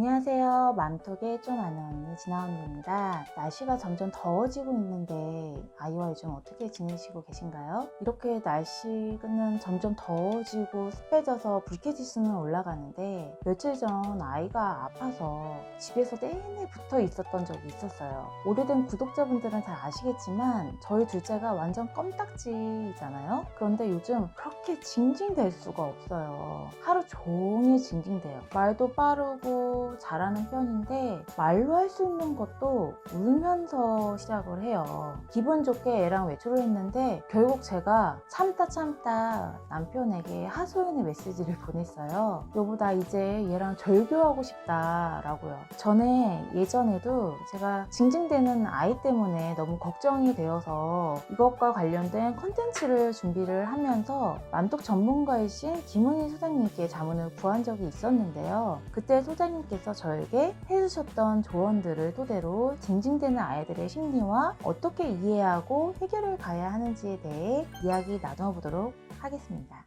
안녕하세요. 맘톡의 좀 아는 언니 진아 언니입니다. 날씨가 점점 더워지고 있는데 아이와 요즘 어떻게 지내시고 계신가요? 이렇게 날씨는 점점 더워지고 습해져서 불쾌지수는 올라가는데 며칠 전 아이가 아파서 집에서 내내 붙어 있었던 적이 있었어요. 오래된 구독자분들은 잘 아시겠지만 저희 둘째가 완전 껌딱지잖아요. 그런데 요즘 그렇게 징징댈 수가 없어요. 하루 종일 징징대요. 말도 빠르고 잘하는 편인데 말로 할 수 있는 것도 울면서 시작을 해요. 기분 좋게 애랑 외출을 했는데 결국 제가 참다 남편에게 하소연의 메시지를 보냈어요. 여보, 나 이제 얘랑 절교하고 싶다 라고요. 예전에도 제가 징징대는 아이 때문에 너무 걱정이 되어서 이것과 관련된 컨텐츠를 준비를 하면서 맘톡 전문가이신 김은희 소장님께 자문을 구한 적이 있었는데요. 그때 소장님께서 저에게 해주셨던 조언들을 토대로 징징대는 아이들의 심리와 어떻게 이해하고 해결을 가야 하는지에 대해 이야기 나눠보도록 하겠습니다.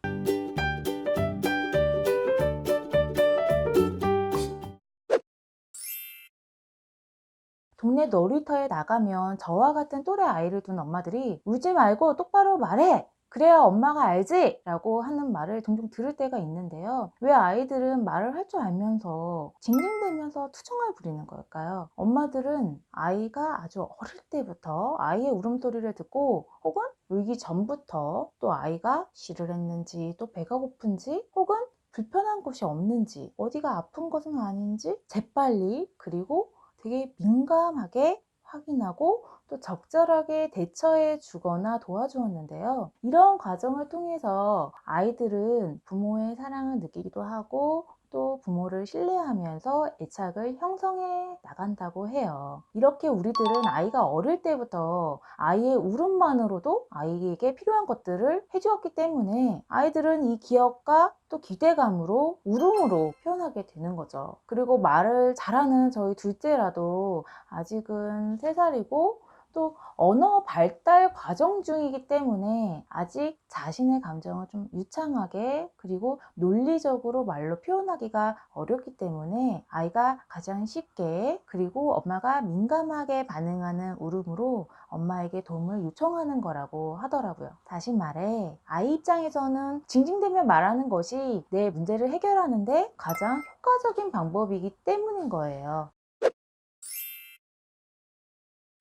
동네 놀이터에 나가면 저와 같은 또래 아이를 둔 엄마들이 울지 말고 똑바로 말해! 그래야 엄마가 알지! 라고 하는 말을 종종 들을 때가 있는데요. 왜 아이들은 말을 할 줄 알면서 징징대면서 투정을 부리는 걸까요? 엄마들은 아이가 아주 어릴 때부터 아이의 울음소리를 듣고 혹은 울기 전부터 또 아이가 쉬를 했는지 또 배가 고픈지 혹은 불편한 곳이 없는지 어디가 아픈 것은 아닌지 재빨리 그리고 되게 민감하게 확인하고 또 적절하게 대처해 주거나 도와주었는데요. 이런 과정을 통해서 아이들은 부모의 사랑을 느끼기도 하고 또 부모를 신뢰하면서 애착을 형성해 나간다고 해요. 이렇게 우리들은 아이가 어릴 때부터 아이의 울음만으로도 아이에게 필요한 것들을 해주었기 때문에 아이들은 이 기억과 또 기대감으로 울음으로 표현하게 되는 거죠. 그리고 말을 잘하는 저희 둘째라도 아직은 3살이고 또 언어 발달 과정 중이기 때문에 아직 자신의 감정을 좀 유창하게 그리고 논리적으로 말로 표현하기가 어렵기 때문에 아이가 가장 쉽게 그리고 엄마가 민감하게 반응하는 울음으로 엄마에게 도움을 요청하는 거라고 하더라고요. 다시 말해 아이 입장에서는 징징대며 말하는 것이 내 문제를 해결하는데 가장 효과적인 방법이기 때문인 거예요.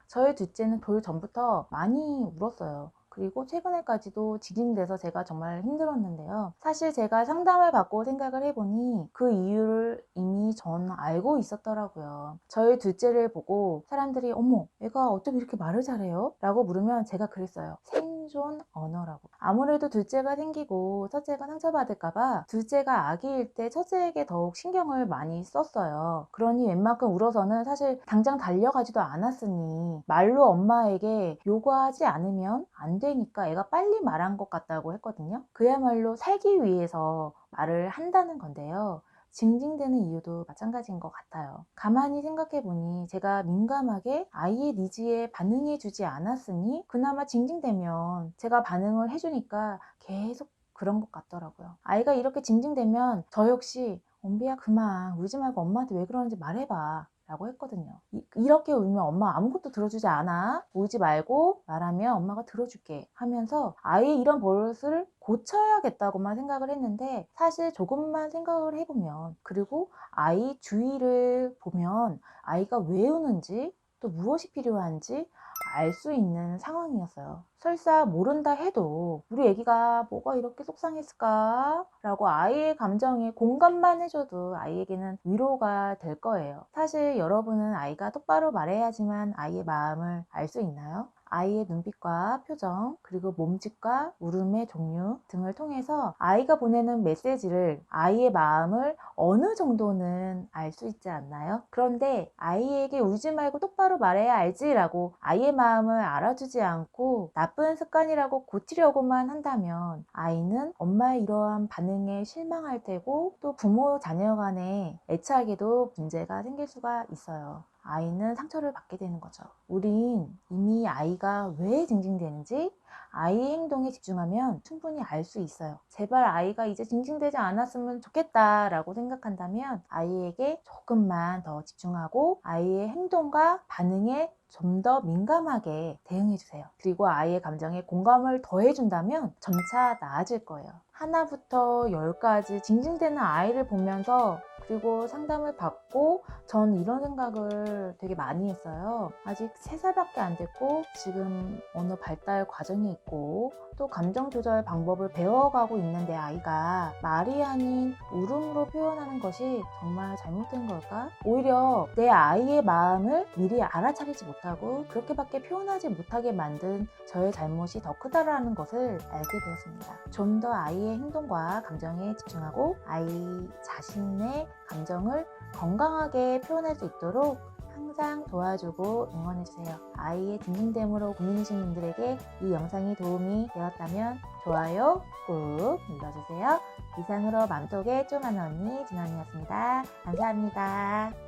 저희 둘째는 돌 전부터 많이 울었어요. 그리고 최근에까지도 징징대서 제가 정말 힘들었는데요. 사실 제가 상담을 받고 생각을 해보니 그 이유를 이미 전 알고 있었더라고요. 저희 둘째를 보고 사람들이 어머, 애가 어떻게 이렇게 말을 잘해요? 라고 물으면 제가 그랬어요. 생존 언어라고. 아무래도 둘째가 생기고 첫째가 상처받을까봐 둘째가 아기일 때 첫째에게 더욱 신경을 많이 썼어요. 그러니 웬만큼 울어서는 사실 당장 달려가지도 않았으니 말로 엄마에게 요구하지 않으면 안 되니까 애가 빨리 말한 것 같다고 했거든요. 그야말로 살기 위해서 말을 한다는 건데요. 징징대는 이유도 마찬가지인 것 같아요. 가만히 생각해보니 제가 민감하게 아이의 니즈에 반응해주지 않았으니 그나마 징징대면 제가 반응을 해주니까 계속 그런 것 같더라고요. 아이가 이렇게 징징대면 저 역시 엄비야 그만 울지 말고 엄마한테 왜 그러는지 말해봐 라고 했거든요. 이렇게 울면 엄마 아무것도 들어주지 않아. 울지 말고 말하면 엄마가 들어줄게 하면서 아이의 이런 버릇을 고쳐야겠다고만 생각을 했는데 사실 조금만 생각을 해보면 그리고 아이 주위를 보면 아이가 왜 우는지 또 무엇이 필요한지 알 수 있는 상황이었어요. 설사 모른다 해도 우리 애기가 뭐가 이렇게 속상했을까? 라고 아이의 감정에 공감만 해줘도 아이에게는 위로가 될 거예요. 사실 여러분은 아이가 똑바로 말해야지만 아이의 마음을 알 수 있나요? 아이의 눈빛과 표정, 그리고 몸짓과 울음의 종류 등을 통해서 아이가 보내는 메시지를 아이의 마음을 어느 정도는 알 수 있지 않나요? 그런데 아이에게 울지 말고 똑바로 말해야 알지라고 아이의 마음을 알아주지 않고 나쁜 습관이라고 고치려고만 한다면 아이는 엄마의 이러한 반응에 실망할 테고 또 부모 자녀 간의 애착에도 문제가 생길 수가 있어요. 아이는 상처를 받게 되는 거죠. 우린 이미 아이가 왜 징징대는지 아이의 행동에 집중하면 충분히 알 수 있어요. 제발 아이가 이제 징징대지 않았으면 좋겠다라고 생각한다면 아이에게 조금만 더 집중하고 아이의 행동과 반응에 좀 더 민감하게 대응해 주세요. 그리고 아이의 감정에 공감을 더해준다면 점차 나아질 거예요. 하나부터 열까지 징징대는 아이를 보면서 그리고 상담을 받고 전 이런 생각을 되게 많이 했어요. 아직 3살밖에 안 됐고 지금 언어 발달 과정이 있고 또 감정 조절 방법을 배워가고 있는 내 아이가 말이 아닌 울음으로 표현하는 것이 정말 잘못된 걸까? 오히려 내 아이의 마음을 미리 알아차리지 못하고 그렇게밖에 표현하지 못하게 만든 저의 잘못이 더 크다라는 것을 알게 되었습니다. 좀 더 아이의 행동과 감정에 집중하고 아이 자신의 감정을 건강하게 표현할 수 있도록 항상 도와주고 응원해주세요. 아이의 징징댐으로 고민이신 분들에게 이 영상이 도움이 되었다면 좋아요 꾹 눌러주세요. 이상으로 맘속에 쪼만 언니 진원이었습니다. 감사합니다.